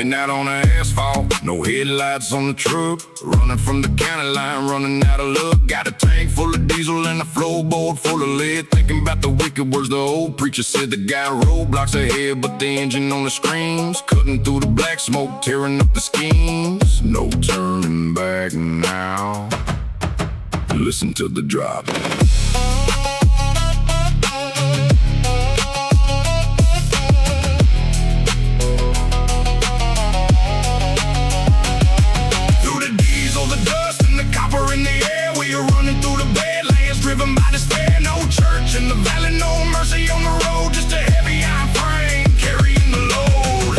Midnight on the asphalt, no headlights on the truck. Running from the county line, running out of luck. Got a tank full of diesel and a floorboard full of lead. Thinking about the wicked words the old preacher said. The guy roadblocks ahead, but the engine on the screams. Cutting through the black smoke, tearing up the schemes. No turning back now. Listen to the drop. Driven by despair, no church in the valley, no mercy on the road, just a heavy iron frame carrying the load.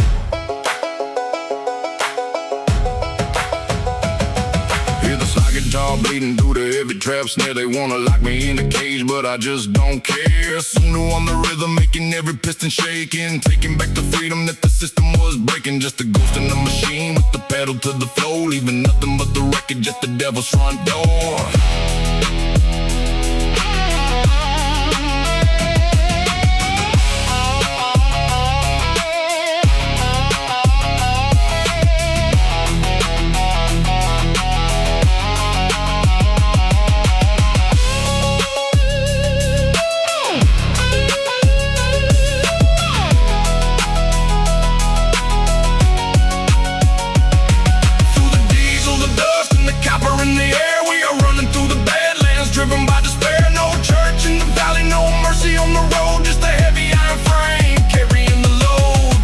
Hear the slide guitar bleeding through the heavy trap snare. They wanna lock me in a cage, but I just don't care. Soon on the rhythm, making every piston shaking, taking back the freedom that the system was breaking. Just a ghost in the machine with the pedal to the floor, leaving nothing but the wreckage at the devil's front door. Driven by despair, no church in the valley, no mercy on the road, just a heavy iron frame carrying the load.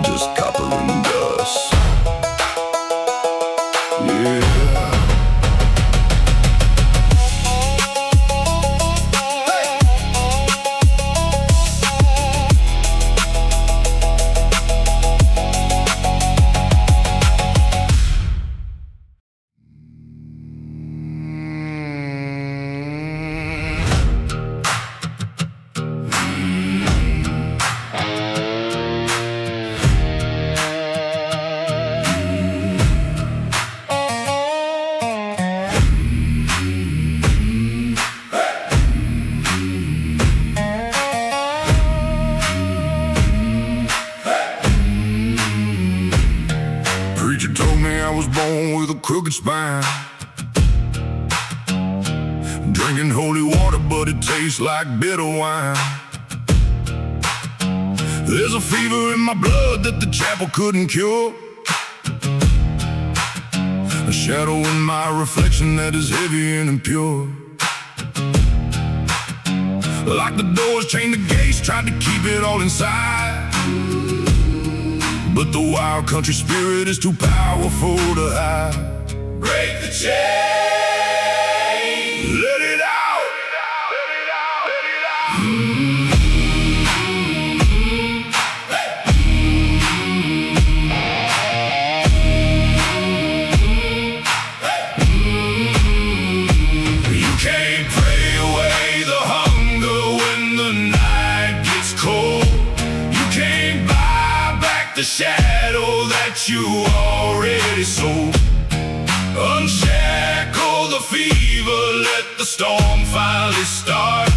Just copper and dust. Yeah. Preacher told me I was born with a crooked spine, drinking holy water, but it tastes like bitter wine. There's a fever in my blood that the chapel couldn't cure, a shadow in my reflection that is heavy and impure. Locked the doors, chained the gates, tried to keep it all inside, but the wild country spirit is too powerful to hide. Break the chain, let it out, let it out, let it out. You can't pray away the hunger when the night gets cold. You can't buy back the shadow that you already sold. Unshackle the fever, let the storm finally start.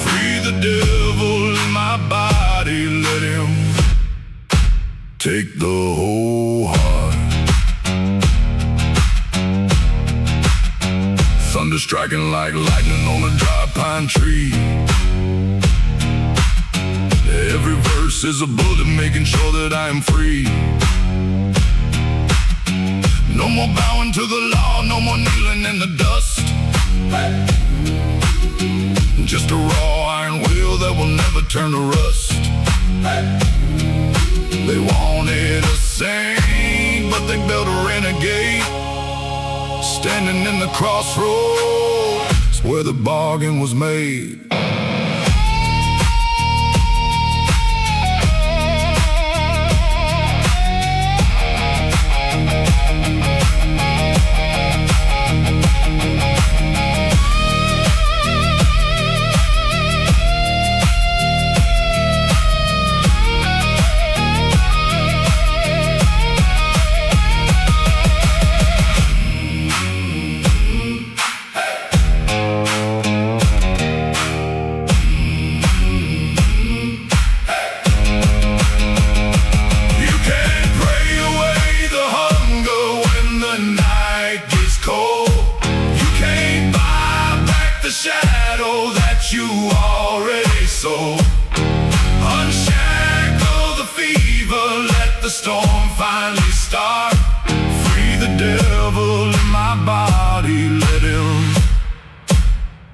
Free the devil in my body, let him take the whole heart. Thunder striking like lightning on a dry pine tree. Every verse is a bullet making sure that I am free. No more bowing to the law, no more kneeling in the dust. Just a raw iron will that will never turn to rust. They wanted a saint, but they built a renegade. Standing in the crossroads where the bargain was made. shadow that you already sold. Unshackle the fever, let the storm finally start. Free the devil in my body, let him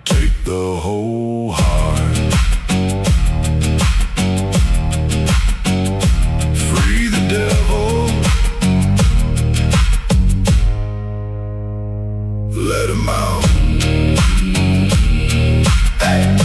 take the whole heart. Free the devil, let him out. Hey.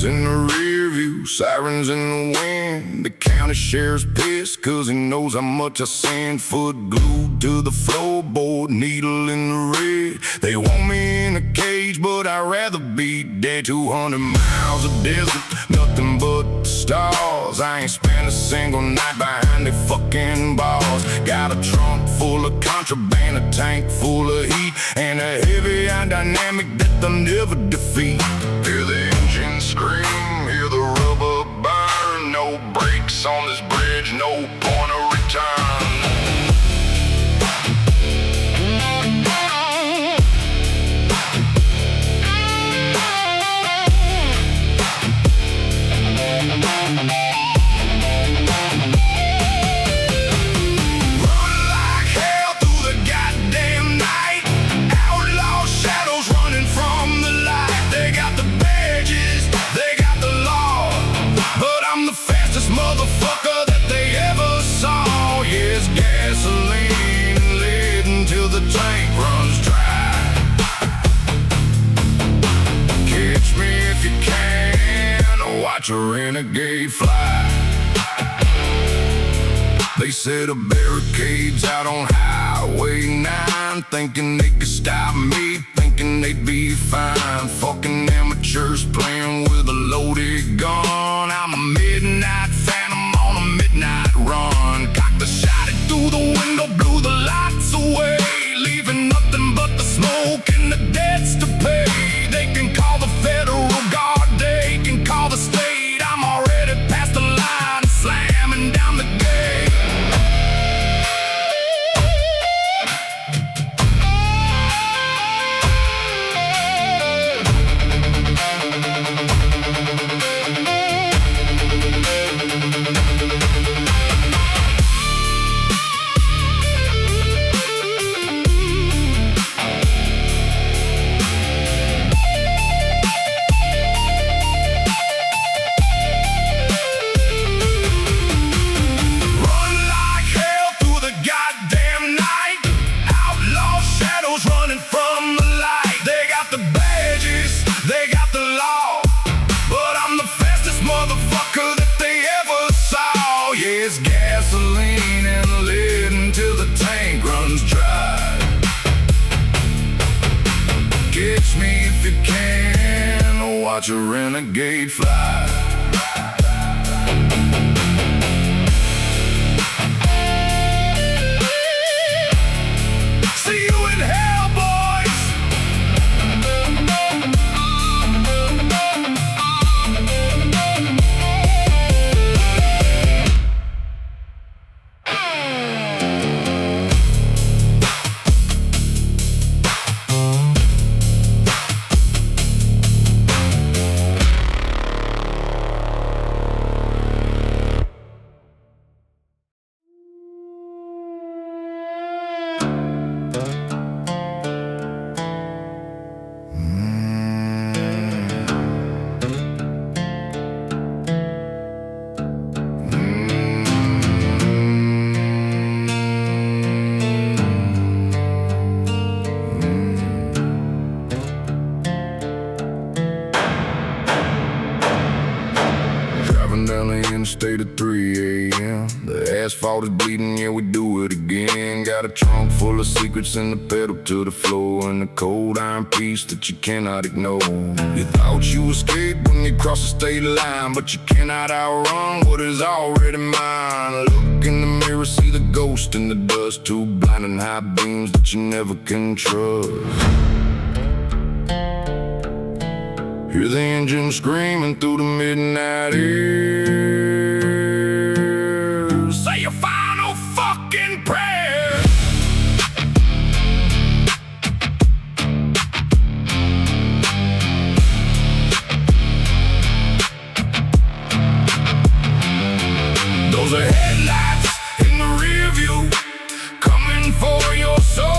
In the rear view, sirens in the wind. The county sheriff's pissed cause he knows how much I sin. Foot glued to the floorboard, needle in the red. They want me in a cage, but I'd rather be dead. 200 miles of desert, nothing but stars. I ain't spent a single night behind they fucking bars. Got a trunk full of contraband, a tank full of heat, and a heavy iron dynamic that they'll never defeat. Hear the engine scream, hear the rubber burn. No brakes on this bridge, no point of return. Watch a renegade fly. They set up barricades out on Highway 9, thinking they could stop me, thinking they'd be fine. Fucking amateurs playing with a loaded gun. I'm a midnight phantom on a midnight run. Cocked the shot it through the window, blew the lights away, leaving nothing but the smoke and the debts to pay. They can call the federal guard, they can call the state. I'm already past the line, slamming down the gate. It's gasoline and lead until the tank runs dry. Catch me if you can, watch a renegade fly. See you in hell, boys. Rolling down the interstate at 3 a.m. The asphalt is bleeding, yeah, we do it again. Got a trunk full of secrets and the pedal to the floor, and a cold iron piece that you cannot ignore. You thought you escaped when you crossed the state line, but you cannot outrun what is already mine. Look in the mirror, see the ghost in the dust, two blinding high beams that you never can trust. Hear the engine screaming through the midnight air. Say your final fucking prayer. Those are headlights in the rear view, coming for your soul.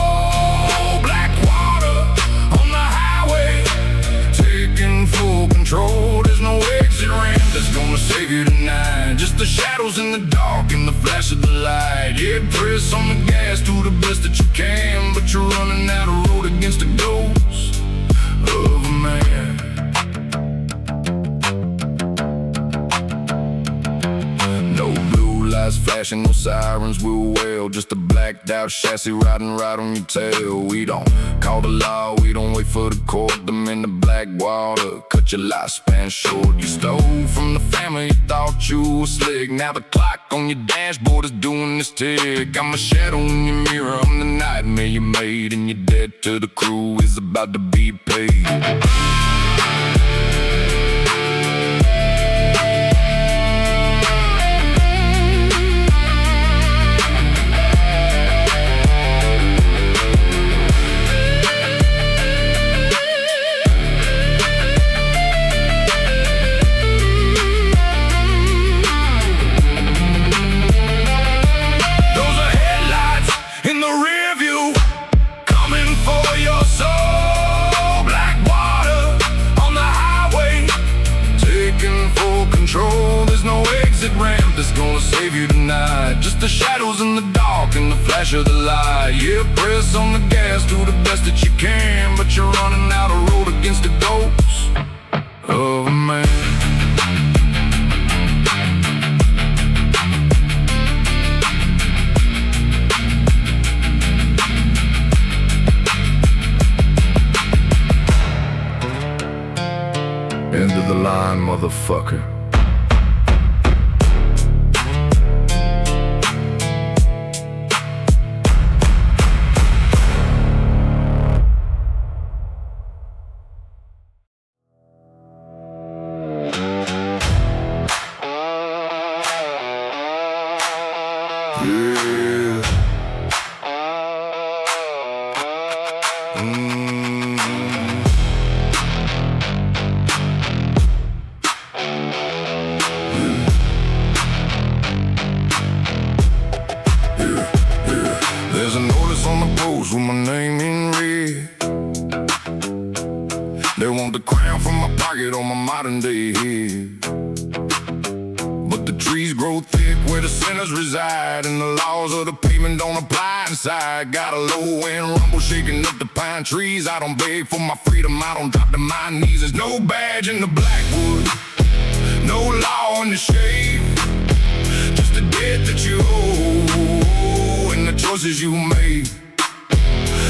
There's no exit ramp that's gonna save you tonight. Just the shadows in the dark and the flash of the light. Yeah, press on the gas, do the best that you can, but you're running out of road against the ghost of a man. No blue lights flashing, no sirens will wail. Just a blacked out chassis riding right on your tail. We don't call the law, we don't wait for the court. Them in the black water, cut your lifespan short. You stole from the family, you thought you were slick. Now the clock on your dashboard is doing this tick. I'm a shadow in your mirror, I'm the nightmare you made, and your debt to the crew is about to be paid. There's no exit ramp that's gonna save you tonight. Just the shadows in the dark and the flash of the light. Yeah, press on the gas, do the best that you can, but you're running out of road against the ghost of a man. End of the line, motherfucker. Yeah. There's a notice on the post with my name in red. They want the crown from my pocket on my modern day head. But the trees grow thick where the sinners reside, and the laws of the pavement don't apply inside. Got a low wind rumble shaking up the pine trees. I don't beg for my freedom, I don't drop to my knees. There's no badge in the Blackwood, no law in the shade, just the debt that you owe and the choices you made.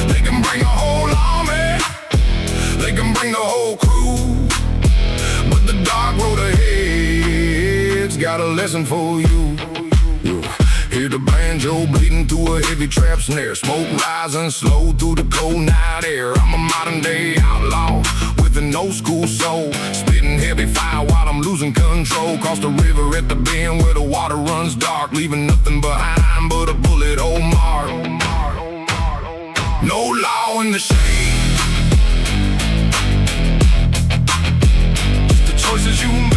They can bring a whole army, they can bring the whole crew, but the dark road ahead's got a lesson for you. Hear the banjo bleeding through a heavy trap snare, smoke rising slow through the cold night air. I'm a modern day outlaw with an old school soul, spitting heavy fire while I'm losing control. Cross the river at the bend where the water runs dark, leaving nothing behind but a bullet hole mark. No law in the shade, just the choices you made.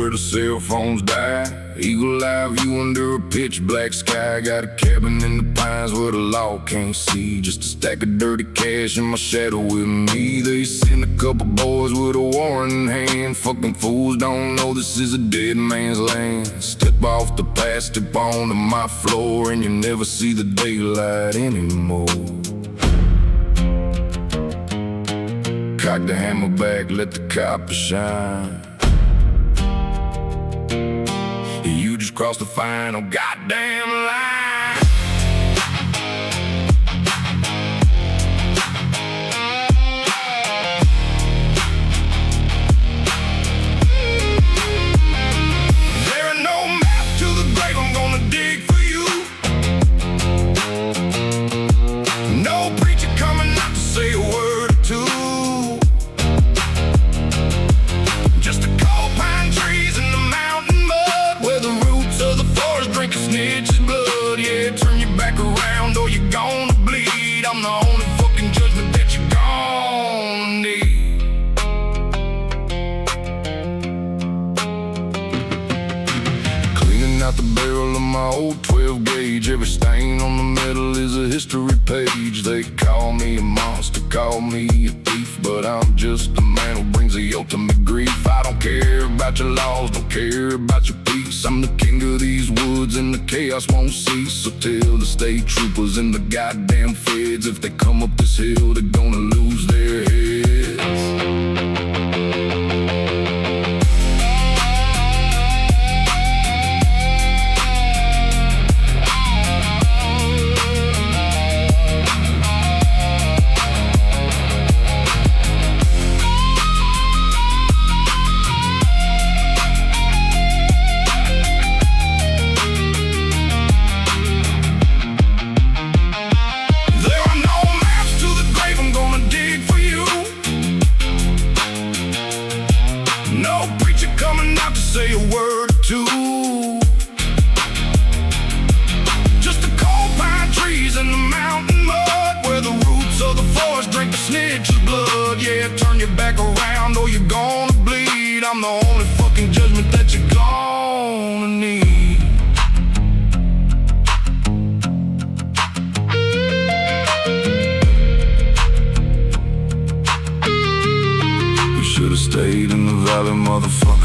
where the cell phones die. Eagle eye view under a pitch black sky. Got a cabin in the pines where the law can't see. Just a stack of dirty cash in my shadow with me. They send a couple boys with a warrant in hand. Fucking fools don't know this is a dead man's land. Step off the path, step onto my floor, and you never see the daylight anymore. Cock the hammer back, let the copper shine. You just crossed the final goddamn line. There are no maps to the grave, I'm gonna dig for you. No preacher coming out to say a word or two. Just a cold pine trees in the mountain mud, where the roots of the forest drink a snitch's blood. Yeah, turn your back around or you're gonna bleed. I'm the only fucking judgment that you're gonna need. Cleaning out the barrel of my old 12 gauge. Every stain on the metal is a history page. They call me a monster, call me a thief, but I'm just a man who brings the ultimate grief. I don't care about your laws, don't care about your peace. I'm the king of these woods and the chaos won't cease. So tell the state troopers and the goddamn feds, if they come up this hill, they're gonna lose their heads. Say a word or two. Just the cold pine trees and the mountain mud, where the roots of the forest drink the snitch's blood. Yeah, turn your back around or you're gonna bleed. I'm the only fucking judgment that you're gonna need. You should've stayed in the valley, motherfucker.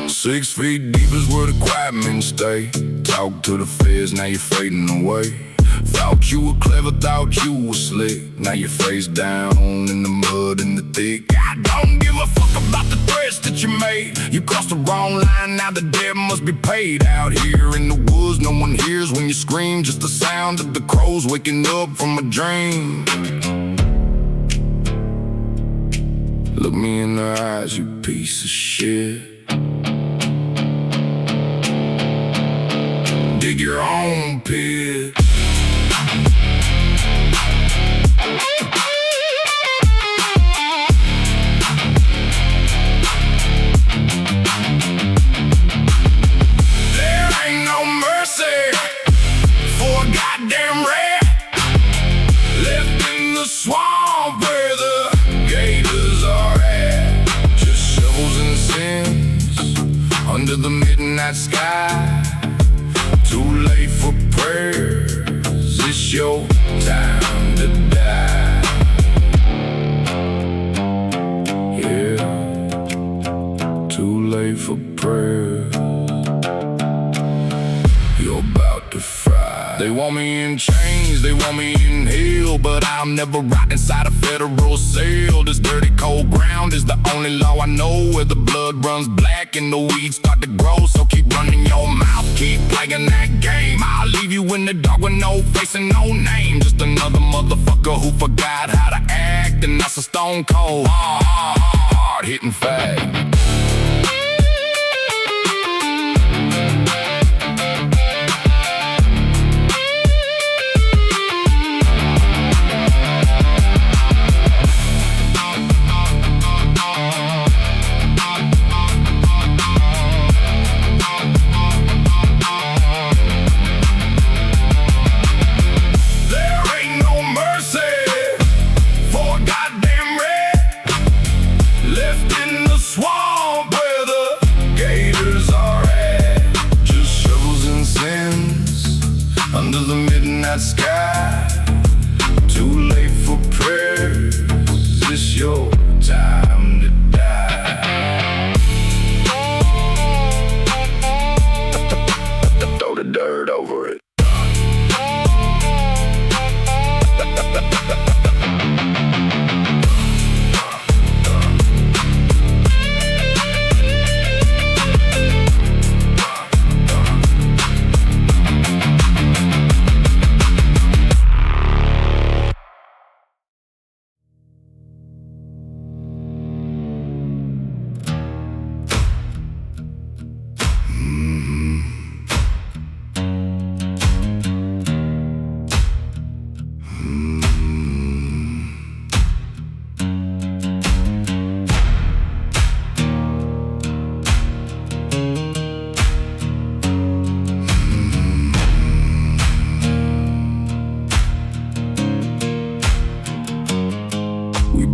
Six feet deep is where the quiet men stay. Talk to the feds, now you're fading away. Thought you were clever, thought you were slick. Now you're face down in the mud and the thick. I don't give a fuck about the threats that you made. You crossed the wrong line, now the debt must be paid. Out here in the woods, no one hears when you scream. Just the sound of the crows waking up from a dream. Look me in the eyes, you piece of shit. Dig your own pit. There ain't no mercy for a goddamn rat left in the swamp where the gators are at. Just shovels and sins under the midnight sky. time to die. Yeah, too late for prayer. You're about to fry. They want me in chains, they want me in hell, but I'll never rot inside a federal cell. This dirty cold ground is the only law I know, where the blood runs black and the weeds start to grow. So keep running your mouth, keep playing that game. I'll leave you in the dark with no face and no name. Just another motherfucker who forgot how to act, and that's a stone cold hard hitting fact. Under the midnight sky, too late for prayers. It's your time to die. Throw the dirt over it.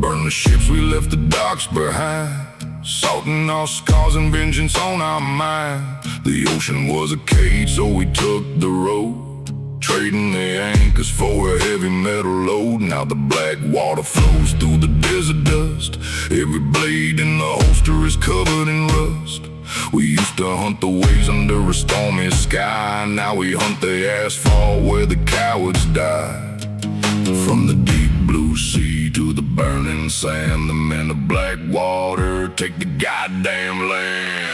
Burn the ships, we left the docks behind, salting our scars and vengeance on our mind. The ocean was a cage, so we took the road, trading the anchors for a heavy metal load. Now the black water flows through the desert dust. Every blade in the holster is covered in rust. We used to hunt the waves under a stormy sky. Now we hunt the asphalt where the cowards die. From the deep blue sea to the burning sand, the men of Blackwater take the goddamn land.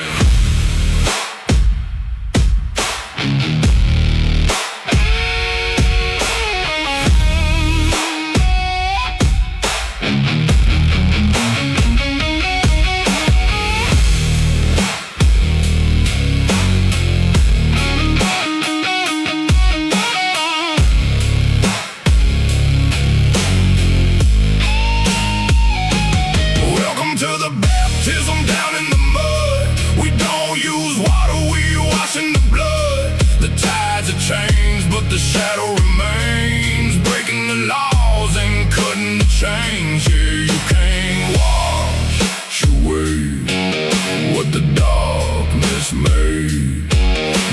The shadow remains, breaking the laws and cutting the chains. Yeah, you can't wash away what the darkness made.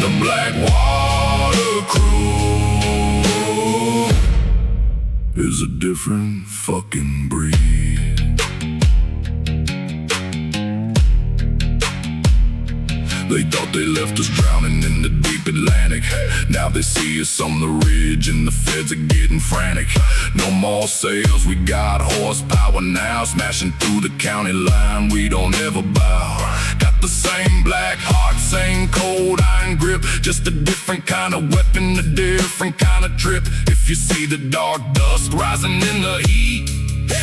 The Blackwater crew is a different fucking breed. They thought they left us drowning in the deep Atlantic. Now they see us on the ridge and the feds are getting frantic. No more sails, we got horsepower now, smashing through the county line, we don't ever bow. Got the same black heart, same cold iron grip, just a different kind of weapon, a different kind of trip. If you see the dark dust rising in the heat,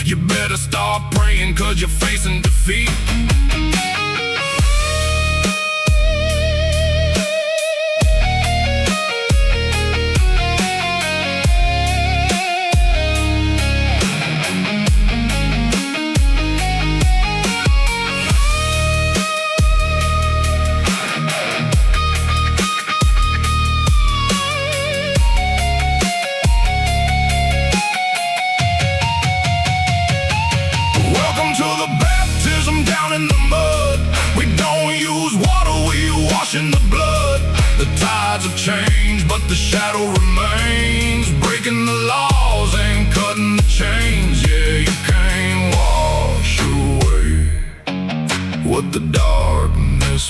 you better start praying, 'cause you're facing defeat. Welcome to the baptism down in the mud.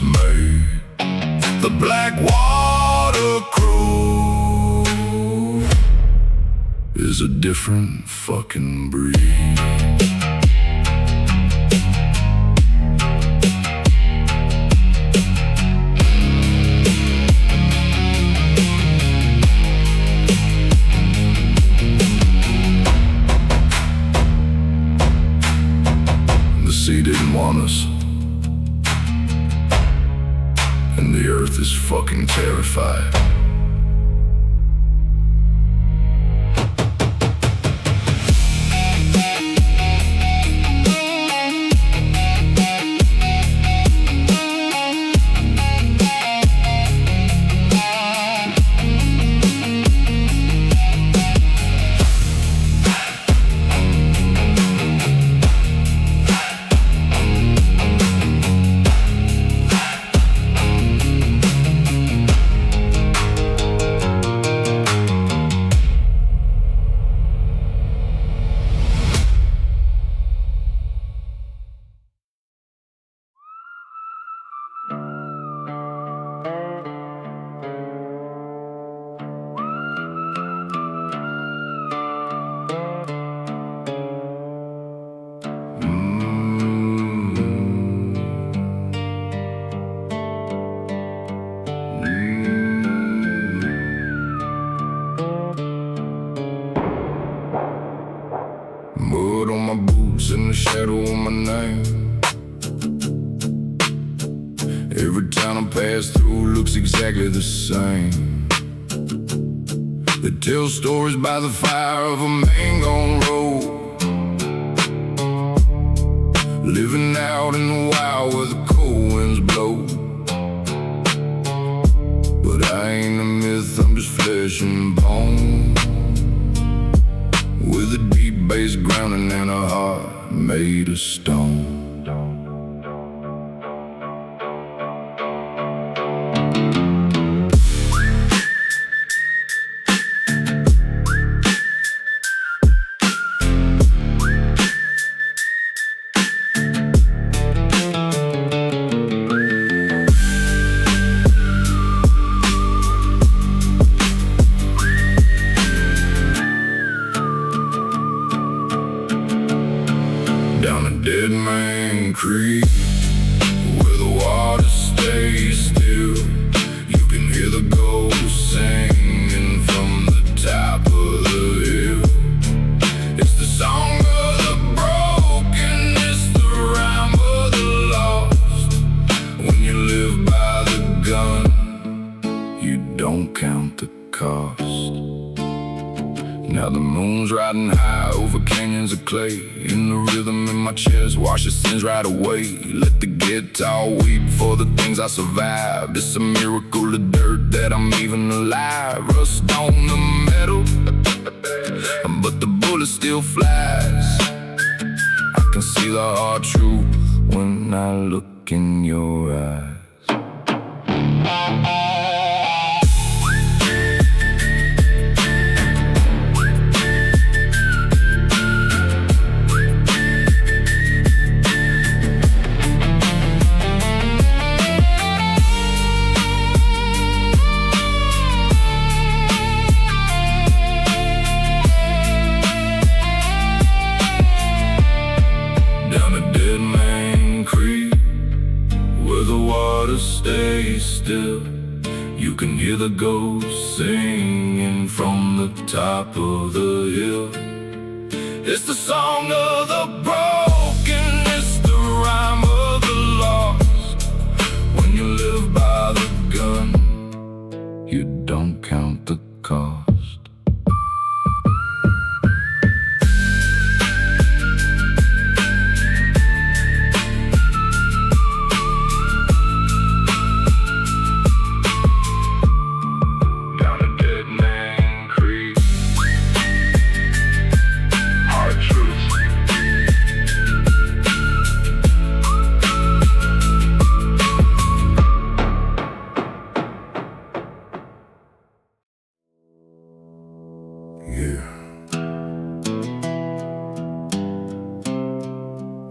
dismay. The Blackwater crew is a different fucking breed. The sea didn't want us, and the earth is fucking terrified. Mud on my boots and the shadow on my name. Every town I pass through looks exactly the same. They tell stories by the fire of a man gone rogue, living out in the wild where the cold winds blow. But I ain't a myth, I'm just flesh and bone, with a deep bass grounding and a heart made of stone. Down a dead man creek, where the water stays still, you can hear the ghosts singing from the top of the hill. It's the song of the broken, it's the rhyme of the lost. When you live by the gun, you don't count the cost. Now the moon's riding high over canyons of clay, and the rhythm in my chest washes sins right away. Let the guitar weep for the things I survived. It's a miracle of dirt that I'm even alive. Rust on the metal, but the bullet still flies. I can see the hard truth when I look in your eyes. Stay still, you can hear the ghosts singing from the top of the hill. It's the song of the broken, it's the rhyme of the lost. When you live by the gun, you don't count the cost.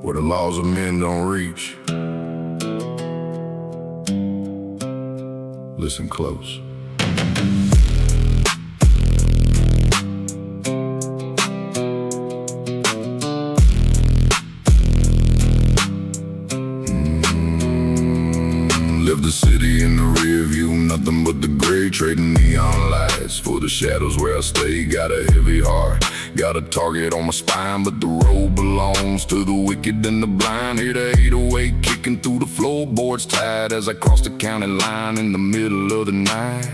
Where the laws of men don't reach, Listen close. Live the city in the rear view, nothing but the gray, trading neon lights for the shadows where I stay. Got a heavy heart, got a target on my spine, but the road belongs to the wicked and the blind. Hear the 808 kicking through the floorboards tight as I cross the county line in the middle of the night.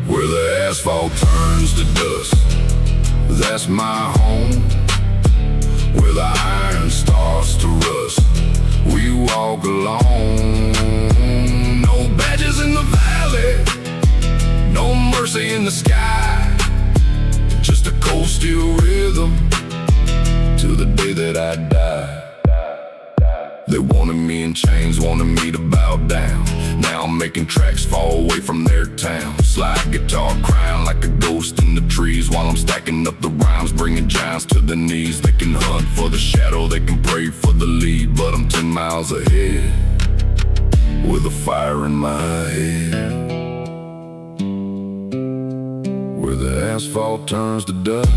Where the asphalt turns to dust, that's my home. Where the iron starts to rust, we walk alone. No badges in the valley, no mercy in the sky, just a cold steel rhythm till the day that I die. They wanted me in chains, wanted me to bow down. Now I'm making tracks far away from their town. Slide guitar crying like a ghost in the trees, while I'm stacking up the rhymes, bringing giants to their knees. They can hunt for the shadow, they can pray for the lead, but I'm 10 miles ahead with a fire in my head. Where the asphalt turns to dust,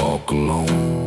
walk alone.